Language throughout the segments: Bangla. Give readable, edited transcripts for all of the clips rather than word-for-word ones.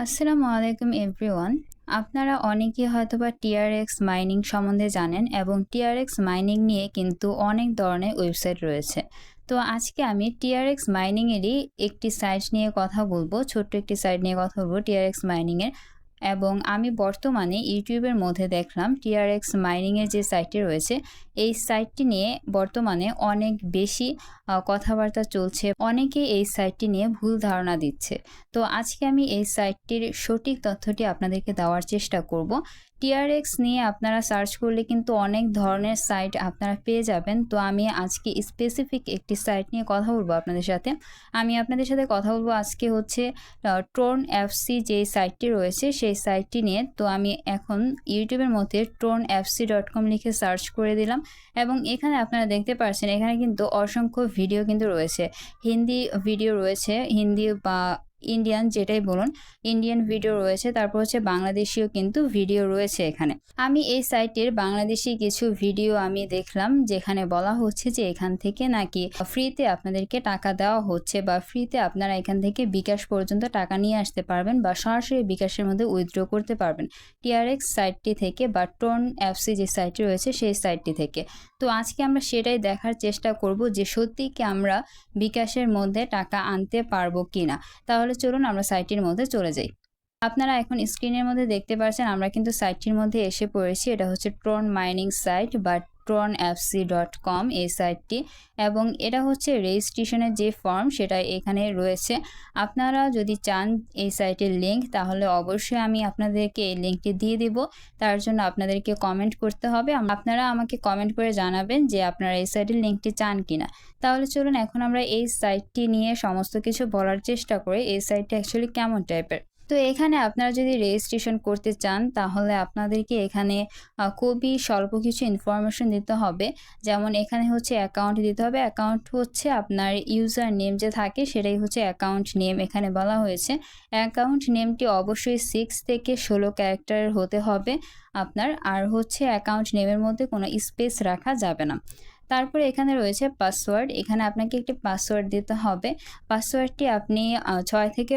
আসসালামু আলাইকুম এভরিওয়ান। আপনারা অনেকেই হয়তোবা টিআরএক্স মাইনিং সম্বন্ধে জানেন এবং টিআরএক্স মাইনিং নিয়ে কিন্তু অনেক ধরনের ওয়েবসাইট রয়েছে। তো আজকে আমি টিআরএক্স মাইনিংয়েরই একটি সাইট নিয়ে কথা বলবো, ছোট্ট একটি সাইট নিয়ে কথা বলবো টিআরএক্স মাইনিংয়ের। এবং আমি বর্তমানে ইউটিউবের মধ্যে দেখলাম টিআরএক্স মাইনিংয়ের যে সাইটটি রয়েছে, এই সাইটটি নিয়ে বর্তমানে অনেক বেশি কথাবার্তা চলছে। অনেকেই এই সাইটটি নিয়ে ভুল ধারণা দিচ্ছে। তো আজকে আমি এই সাইটটির সঠিক তথ্যটি আপনাদেরকে দেওয়ার চেষ্টা করব। টিআরএক্স নিয়ে আপনারা সার্চ করলে কিন্তু অনেক ধরনের সাইট আপনারা পেয়ে যাবেন। তো আমি আজকে স্পেসিফিক একটি সাইট নিয়ে কথা বলবো আপনাদের সাথে। আমি আপনাদের সাথে কথা বলবো আজকে হচ্ছে ট্রোন এফসি যে সাইটটি রয়েছে সেই সাইটটি নিয়ে। তো আমি এখন ইউটিউবের মধ্যে tronefc.com লিখে সার্চ করে দিলাম এবং এখানে আপনারা দেখতে পাচ্ছেন এখানে কিন্তু অসংখ্য ভিডিও কিন্তু রয়েছে। হিন্দি ভিডিও রয়েছে, হিন্দি বা ইন্ডিয়ান যেটাই বলুন, ইন্ডিয়ান ভিডিও রয়েছে, তারপর হচ্ছে বাংলাদেশিও কিন্তু ভিডিও রয়েছে এখানে। আমি এই সাইটের বাংলাদেশি কিছু ভিডিও আমি দেখলাম যেখানে বলা হচ্ছে যে এখান থেকে নাকি ফ্রিতে আপনাদেরকে টাকা দেওয়া হচ্ছে বা ফ্রিতে আপনারা এখান থেকে বিকাশ পর্যন্ত টাকা নিয়ে আসতে পারবেন বা সরাসরি বিকাশের মধ্যে উইথড্র করতে পারবেন টিআরএক্স সাইটটি থেকে বা ট্রোন এফসি যে সাইটটি রয়েছে সেই সাইটটি থেকে। তো আজকে আমরা সেটাই দেখার চেষ্টা করব যে সত্যি কি আমরা বিকাশের মধ্যে টাকা আনতে পারবো কিনা। তাহলে চলুন আমরা সাইটটির মধ্যে চলে যাই। আপনারা এখন স্ক্রিনের মধ্যে দেখতে পাচ্ছেন আমরা কিন্তু সাইটটির মধ্যে এসে পড়েছি। এটা হচ্ছে ট্রোন মাইনিং সাইট বা tronefc.com এই সাইটটি, এবং এটা হচ্ছে রেজিস্ট্রেশনের যে ফর্ম সেটা এখানে রয়েছে। আপনারা যদি চান এই সাইটের লিঙ্ক তাহলে অবশ্যই আমি আপনাদেরকে এই লিঙ্কটি দিয়ে দিব। তার জন্য আপনাদেরকে কমেন্ট করতে হবে। আপনারা আমাকে কমেন্ট করে জানাবেন যে আপনারা এই সাইটের লিঙ্কটি চান কিনা। তাহলে চলুন এখন আমরা এই সাইটটি নিয়ে সমস্ত কিছু বলার চেষ্টা করি এই সাইটটি অ্যাকচুয়ালি কেমন টাইপের। তো এখানে আপনারা যদি রেজিস্ট্রেশন করতে চান তাহলে আপনাদেরকে এখানে খুবই স্বল্প কিছু ইনফরমেশন দিতে হবে। যেমন এখানে হচ্ছে অ্যাকাউন্ট দিতে হবে। অ্যাকাউন্ট হচ্ছে আপনার ইউজার নেম যে থাকে সেটাই হচ্ছে অ্যাকাউন্ট নেম এখানে বলা হয়েছে। অ্যাকাউন্ট নেমটি অবশ্যই 6 থেকে 16 ক্যারেক্টারের হতে হবে আপনার। আর হচ্ছে অ্যাকাউন্ট নেমের মধ্যে কোনো স্পেস রাখা যাবে না। তারপরে এখানে রয়েছে পাসওয়ার্ড। এখানে আপনাকে একটি পাসওয়ার্ড দিতে হবে। পাসওয়ার্ডটি আপনি 6 থেকে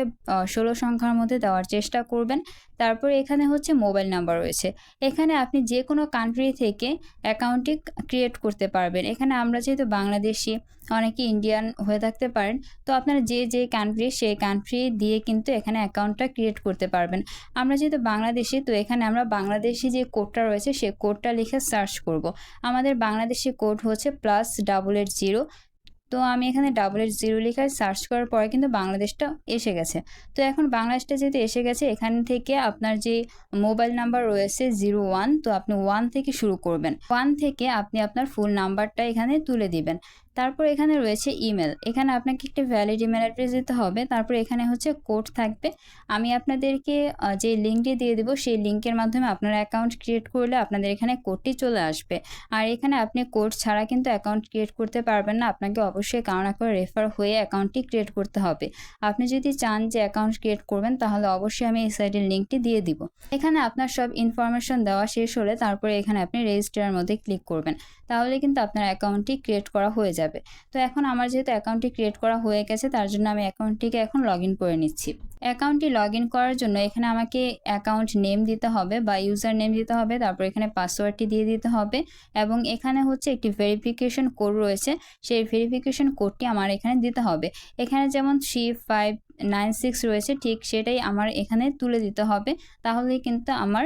16 সংখ্যার মধ্যে দেওয়ার চেষ্টা করবেন। তারপরে এখানে হচ্ছে মোবাইল নাম্বার রয়েছে। এখানে আপনি যে কোনো কান্ট্রি থেকে অ্যাকাউন্টটি ক্রিয়েট করতে পারবেন। এখানে আমরা যেহেতু বাংলাদেশি, অনেকে ইন্ডিয়ান হয়ে থাকতে পারেন, তো আপনারা যে কান্ট্রি সেই কান্ট্রি দিয়ে কিন্তু এখানে অ্যাকাউন্টটা ক্রিয়েট করতে পারবেন। আমরা যেহেতু বাংলাদেশি, তো এখানে আমরা বাংলাদেশি যে কোডটা রয়েছে সেই কোডটা লিখে সার্চ করব। আমাদের বাংলাদেশি কোড হচ্ছে +880। তো আমি এখানে 880 লিখে সার্চ করার পরে কিন্তু বাংলাদেশটা এসে গেছে। তো এখন বাংলাদেশটা যেহেতু এসে গেছে, এখান থেকে আপনার যে মোবাইল নাম্বার রয়েছে 01, তো আপনি 1 থেকে শুরু করবেন। 1 থেকে আপনি আপনার ফুল নাম্বারটা এখানে তুলে দিবেন। তারপর এখানে রয়েছে ইমেল। এখানে আপনাকে একটি ভ্যালিড ইমেল অ্যাড্রেস দিতে হবে। তারপর এখানে হচ্ছে কোড থাকবে। আমি আপনাদেরকে যে লিঙ্কটি দিয়ে দেবো সেই লিঙ্কের মাধ্যমে আপনারা অ্যাকাউন্ট ক্রিয়েট করলে আপনাদের এখানে কোডটি চলে আসবে। আর এখানে আপনি কোড ছাড়া কিন্তু অ্যাকাউন্ট ক্রিয়েট করতে পারবেন না। আপনাকে অবশ্যই কারো না কারো রেফার হয়ে অ্যাকাউন্টটি ক্রিয়েট করতে হবে। আপনি যদি চান যে অ্যাকাউন্ট ক্রিয়েট করবেন তাহলে অবশ্যই আমি এই সাইটের লিঙ্কটি দিয়ে দিব। এখানে আপনার সব ইনফরমেশন দেওয়া শেষ হলে তারপরে এখানে আপনি রেজিস্টারের মধ্যে ক্লিক করবেন। তাহলে কিন্তু আপনার অ্যাকাউন্টটি ক্রিয়েট করা হয়ে যাবে। তো এখন আমার যেহেতু অ্যাকাউন্টটি ক্রিয়েট করা হয়ে গেছে তার জন্য আমি অ্যাকাউন্টটিকে এখন লগ ইন করে নিচ্ছি। অ্যাকাউন্টটি লগ ইন করার জন্য এখানে আমাকে অ্যাকাউন্ট নেম দিতে হবে বা ইউজার নেম দিতে হবে। তারপর এখানে পাসওয়ার্ডটি দিয়ে দিতে হবে এবং এখানে হচ্ছে একটি ভেরিফিকেশন কোড রয়েছে, সেই ভেরিফিকেশন কোডটি আমার এখানে দিতে হবে। এখানে যেমন 3596 রয়েছে, ঠিক সেটাই আমার এখানে তুলে দিতে হবে। তাহলেই কিন্তু আমার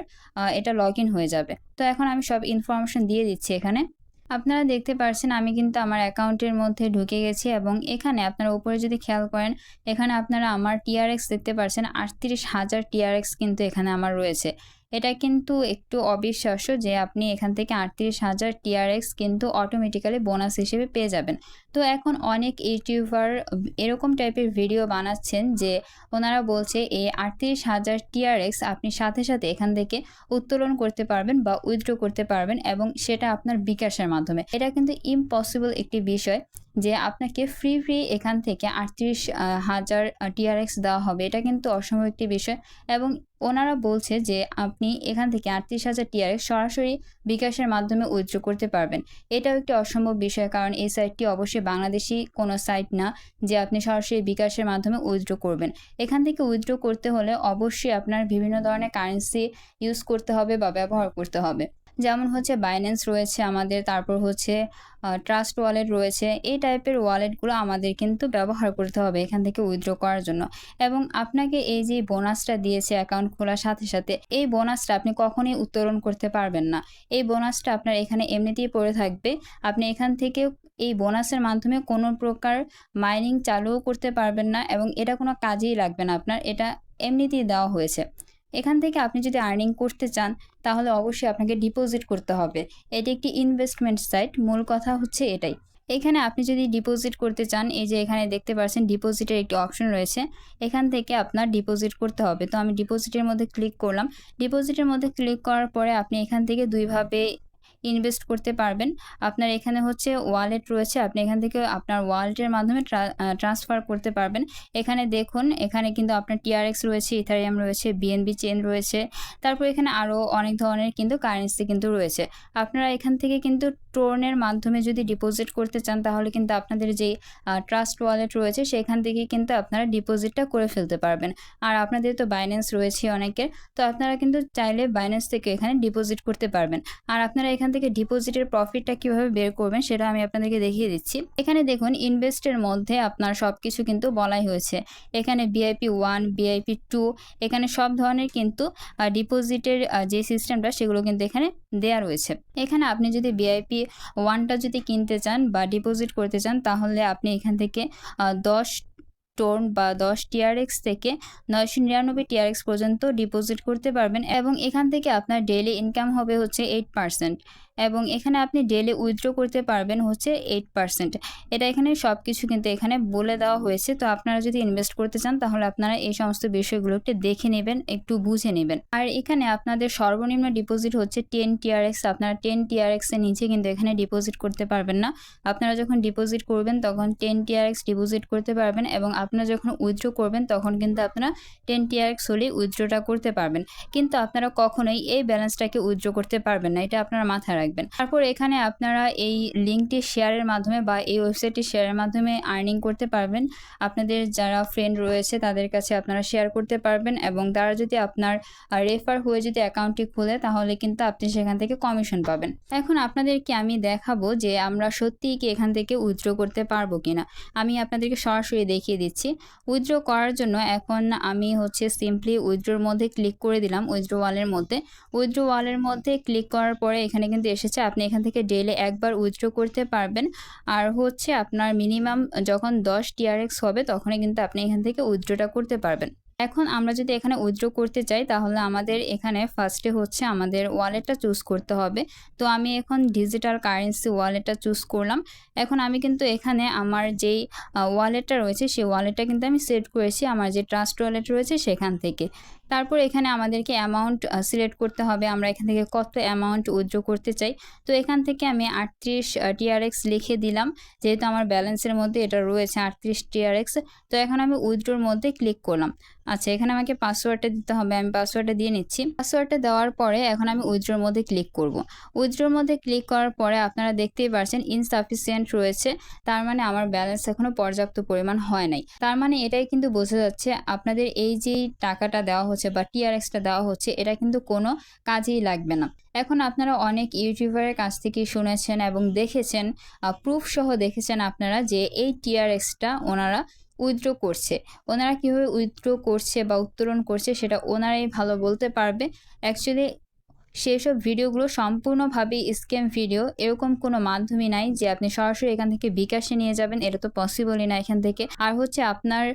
এটা লগ ইন হয়ে যাবে। তো এখন আমি সব ইনফরমেশন দিয়ে দিচ্ছি এখানে। আপনারা দেখতে পাচ্ছেন আমি কিন্তু আমার অ্যাকাউন্টের মধ্যে ঢুকে গেছি এবং এখানে আপনারা উপরে যদি খেয়াল করেন এখানে আপনারা আমার টিআরএক্স দেখতে পাচ্ছেন। 38,000 টিআরএক্স কিন্তু এখানে আমার রয়েছে। এটা কিন্তু একটু অবিশ্বাস্য যে আপনি এখান থেকে 38,000 টিআরএক্স কিন্তু অটোমেটিক্যালি বোনাস হিসেবে পেয়ে যাবেন। তো এখন অনেক ইউটিউবার এরকম টাইপের ভিডিও বানাচ্ছেন যে ওনারা বলছে এই 38,000 টিআরএক্স আপনি সাথে সাথে এখান থেকে উত্তোলন করতে পারবেন বা উইথড্র করতে পারবেন এবং সেটা আপনার বিকাশের মাধ্যমে। এটা কিন্তু ইম্পসিবল একটি বিষয় যে আপনাকে ফ্রি এখান থেকে 38,000 টিআরএক্স দেওয়া হবে। এটা কিন্তু অসম্ভব একটি বিষয় এবং ওনারা বলছে যে আপনি এখান থেকে 38,000 সরাসরি বিকাশের মাধ্যমে উইথড্র করতে পারবেন। এটাও একটি অসম্ভব বিষয়, কারণ এই সাইটটি অবশ্যই অবশ্যই বাংলাদেশি কোনো সাইট না যে আপনি সরাসরি বিকাশের মাধ্যমে উইথড্র করবেন। এখান থেকে উইথড্র করতে হলে অবশ্যই আপনার বিভিন্ন ধরনের কারেন্সি ইউজ করতে হবে বা ব্যবহার করতে হবে। যেমন হচ্ছে বাইন্যান্স রয়েছে আমাদের, তারপর হচ্ছে ট্রাস্ট ওয়ালেট রয়েছে। এই টাইপের ওয়ালেটগুলো আমাদের কিন্তু ব্যবহার করতে হবে এখান থেকে উইথড্র করার জন্য। এবং আপনাকে এই যে বোনাসটা দিয়েছে অ্যাকাউন্ট খোলার সাথে সাথে, এই বোনাসটা আপনি কখনোই উত্তোলন করতে পারবেন না। এই বোনাসটা আপনার এখানে এমনিতেই পড়ে থাকবে। আপনি এখান থেকে এই বোনাসের মাধ্যমে কোনো প্রকার মাইনিং চালুও করতে পারবেন না এবং এটা কোনো কাজেই লাগবে না আপনার, এটা এমনিতেই দেওয়া হয়েছে। এখান থেকে আপনি যদি আর্নিং করতে চান তাহলে অবশ্যই আপনাকে ডিপোজিট করতে হবে। এটি একটি ইনভেস্টমেন্ট সাইট, মূল কথা হচ্ছে এটাই। এখানে আপনি যদি ডিপোজিট করতে চান, এই যে এখানে দেখতে পাচ্ছেন ডিপোজিটের একটি অপশন রয়েছে, এখান থেকে আপনার ডিপোজিট করতে হবে। তো আমি ডিপোজিটের মধ্যে ক্লিক করলাম। ডিপোজিটের মধ্যে ক্লিক করার পরে আপনি এখান থেকে দুইভাবে ইনভেস্ট করতে পারবেন। আপনার এখানে হচ্ছে ওয়ালেট রয়েছে, আপনি এখান থেকে আপনার ওয়ালেটের মাধ্যমে ট্রান্সফার করতে পারবেন। এখানে দেখুন, এখানে কিন্তু আপনার টিআরএক্স রয়েছে, ইথারিয়াম রয়েছে, বিএনবি চেন রয়েছে, তারপর এখানে আরও অনেক ধরনের কিন্তু কারেন্সি কিন্তু রয়েছে। আপনারা এখান থেকে কিন্তু টোর্নের মাধ্যমে যদি ডিপোজিট করতে চান তাহলে কিন্তু আপনাদের যেই ট্রাস্ট ওয়ালেট রয়েছে সেখান থেকে কিন্তু আপনারা ডিপোজিটটা করে ফেলতে পারবেন। আর আপনাদের তো বাইন্যান্স রয়েছে অনেকের, তো আপনারা কিন্তু চাইলে বাইন্যান্স থেকে এখানে ডিপোজিট করতে পারবেন। আর আপনারা এখান থেকে ডিপোজিটের প্রফিটটা কিভাবে বের করবেন সেটা আমি আপনাদেরকে দেখিয়ে দিচ্ছি। এখানে দেখুন ইনভেস্টের মধ্যে আপনার সব কিছু কিন্তু বলাই হয়েছে। এখানে VIP 1, VIP 2, এখানে সব ধরনের কিন্তু ডিপোজিটের যে সিস্টেমটা সেগুলো কিন্তু এখানে দেয়া রয়েছে। এখানে আপনি যদি VIP 1টা যদি কিনতে চান বা ডিপোজিট করতে চান তাহলে আপনি এখান থেকে 10 টোন বা 10 TRX থেকে 999 TRX পর্যন্ত ডিপোজিট করতে পারবেন এবং এখান থেকে আপনার ডেইলি ইনকাম হবে হচ্ছে 8% এবং এখানে আপনি ডেইলি উইথড্র করতে পারবেন হচ্ছে 8%। এটা এখানে সব কিছু কিন্তু এখানে বলে দেওয়া হয়েছে। তো আপনারা যদি ইনভেস্ট করতে চান তাহলে আপনারা এই সমস্ত বিষয়গুলো একটু দেখে নেবেন, একটু বুঝে নেবেন। আর এখানে আপনাদের সর্বনিম্ন ডিপোজিট হচ্ছে 10 TRX। আপনারা 10 TRX এর নিচে কিন্তু এখানে ডিপোজিট করতে পারবেন না। আপনারা যখন ডিপোজিট করবেন তখন 10 TRX ডিপোজিট করতে পারবেন এবং আপনারা যখন উইথড্র করবেন তখন কিন্তু আপনারা 10 TRX হলেই উইথড্রটা করতে পারবেন। কিন্তু আপনারা কখনোই এই ব্যালেন্সটাকে উইথড্র করতে পারবেন না, এটা আপনারা মাথায় রাখবেন। তারপর এখানে আপনারা এই লিঙ্কটি শেয়ারের মাধ্যমে বা এই ওয়েবসাইটটি শেয়ারের মাধ্যমে আর্নিং করতে পারবেন। আপনাদের যারা ফ্রেন্ড রয়েছে তাদের কাছে আপনারা শেয়ার করতে পারবেন এবং তারা যদি আপনার রেফার হয়ে যদি অ্যাকাউন্টটি খুলে তাহলে কিন্তু আপনি সেখান থেকে কমিশন পাবেন। এখন আপনাদেরকে আমি দেখাবো যে আমরা সত্যিই কি এখান থেকে উইথড্র করতে পারবো কিনা। আমি আপনাদেরকে সরাসরি দেখিয়ে দিচ্ছি। উইথড্র করার জন্য এখন আমি হচ্ছে সিম্পলি উইথড্রোর মধ্যে ক্লিক করে দিলাম। উইথড্র ওয়ালের মধ্যে ক্লিক করার পরে এখানে কিন্তু এসেছে আপনি এখান থেকে ডেইলি একবার উইথড্র করতে পারবেন। আর হচ্ছে আপনার মিনিমাম যখন 10 TRX হবে তখনই কিন্তু আপনি এখান থেকে উইথড্রটা করতে পারবেন। এখন আমরা যদি এখানে উইথড্র করতে চাই তাহলে আমাদের এখানে ফার্স্টে হচ্ছে আমাদের ওয়ালেটটা চুজ করতে হবে। তো আমি এখন ডিজিটাল কারেন্সি ওয়ালেটটা চুজ করলাম। এখন আমি কিন্তু এখানে আমার যেই ওয়ালেটটা রয়েছে সেই ওয়ালেটটা কিন্তু আমি সেট করেছি আমার যে ট্রাস্ট ওয়ালেট রয়েছে সেখান থেকে। তারপর এখানে আমাদেরকে অ্যামাউন্ট সিলেক্ট করতে হবে, আমরা এখান থেকে কত অ্যামাউন্ট উইথড্র করতে চাই। তো এখান থেকে আমি 38 TRX লিখে দিলাম, যেহেতু আমার ব্যালেন্সের মধ্যে এটা রয়েছে 38 TRX। তো এখন আমি উইথড্রোর মধ্যে ক্লিক করলাম। আচ্ছা, এখানে আমাকে পাসওয়ার্ডটা দিতে হবে, আমি পাসওয়ার্ডটা দিয়ে নিচ্ছি। পাসওয়ার্ডটা দেওয়ার পরে এখন আমি উইথড্রোর মধ্যে ক্লিক করব। উইথড্রোর মধ্যে ক্লিক করার পরে আপনারা দেখতেই পাচ্ছেন ইনসাফিসিয়েন্ট রয়েছে, তার মানে আমার ব্যালেন্স এখনো পর্যাপ্ত পরিমাণ হয় নাই। তার মানে এটাই কিন্তু বোঝা যাচ্ছে আপনাদের এই যে টাকাটা দেওয়া হচ্ছে বা TRXটা দেওয়া হচ্ছে এটা কিন্তু কোনো কাজেই লাগবে না। এখন আপনারা অনেক ইউটিউবারের কাছ থেকে শুনেছেন এবং দেখেছেন, প্রুফ সহ দেখেছেন আপনারা যে এই TRXটা ওনারা উইথড্র করছে। ওনারা কীভাবে উইথড্র করছে বা উত্তোলন করছে সেটা ওনারাই ভালো বলতে পারবে। অ্যাকচুয়ালি সেসব ভিডিওগুলো সম্পূর্ণভাবেই স্ক্যাম ভিডিও। এরকম কোনো মাধ্যমই নাই যে আপনি সরাসরি এখান থেকে বিকাশে নিয়ে যাবেন, এটা তো পসিবলই না এখান থেকে। আর হচ্ছে আপনার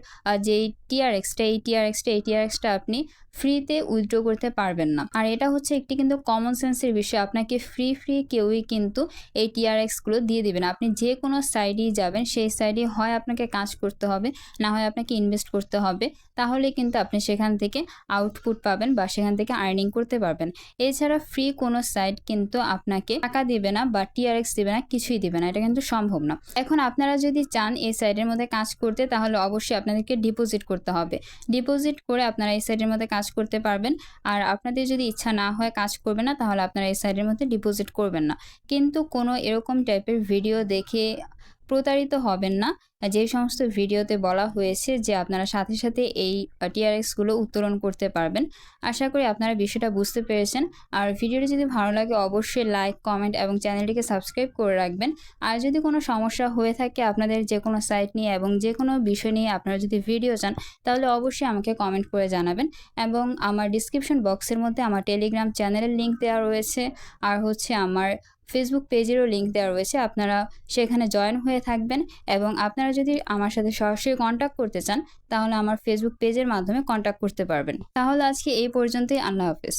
যেই TRXটা আপনি ফ্রিতে উইথড্র করতে পারবেন না। আর এটা হচ্ছে একটি কিন্তু কমন সেন্সের বিষয়, আপনাকে ফ্রি কেউই কিন্তু এই TRXগুলো দিয়ে দিবে না। আপনি যে কোনো সাইডেই যাবেন সেই সাইডে হয় আপনাকে কাজ করতে হবে, না হয় আপনাকে ইনভেস্ট করতে হবে, তাহলে কিন্তু আপনি সেখান থেকে আউটপুট পাবেন বা সেখান থেকে আর্নিং করতে পারবেন। এছাড়া ফ্রি কোনো সাইট কিন্তু আপনাকে টাকা দিবে না বা TRX দিবে না, কিছুই দিবে না, এটা কিন্তু সম্ভব না। এখন আপনারা যদি চান এই সাইটের মধ্যে কাজ করতে তাহলে অবশ্যই আপনাদেরকে ডিপোজিট করতে হবে। ডিপোজিট করে আপনারা এই সাইটের মধ্যে কাজ করতে পারবেন। আর আপনাদের যদি ইচ্ছা না হয় কাজ করবে না তাহলে আপনারা এই সাইটের মধ্যে ডিপোজিট করবেন না। কিন্তু কোনো এরকম টাইপের ভিডিও দেখে প্রতারিত হবেন না। যে সমস্ত ভিডিওতে বলা হয়েছে যে আপনারা সাথে, সাথে এই TRX গুলো উত্তোলন করতে পারবেন। আশা করি আপনারা বিষয়টা বুঝতে পেরেছেন। আর ভিডিওটি যদি ভালো লাগে অবশ্যই লাইক, কমেন্ট এবং চ্যানেলটিকে সাবস্ক্রাইব করে রাখবেন। আর যদি কোনো সমস্যা হয়ে থাকে আপনাদের যেকোনো সাইট নিয়ে এবং যেকোনো বিষয় নিয়ে আপনারা যদি ভিডিও চান, তাহলে অবশ্যই আমাকে কমেন্ট করে জানাবেন। এবং আমার ডিসক্রিপশন বক্সের মধ্যে আমার টেলিগ্রাম চ্যানেলের লিঙ্ক দেওয়া রয়েছে, আর হচ্ছে আমার ফেসবুক পেজেরও লিঙ্ক দেওয়া রয়েছে। আপনারা সেখানে জয়েন হয়ে থাকবেন এবং আপনারা যদি আমার সাথে সরাসরি কন্ট্যাক্ট করতে চান, তাহলে আমার ফেসবুক পেজের মাধ্যমে কন্ট্যাক্ট করতে পারবেন। তাহলে আজকে এই পর্যন্তই। আল্লাহ হাফেজ।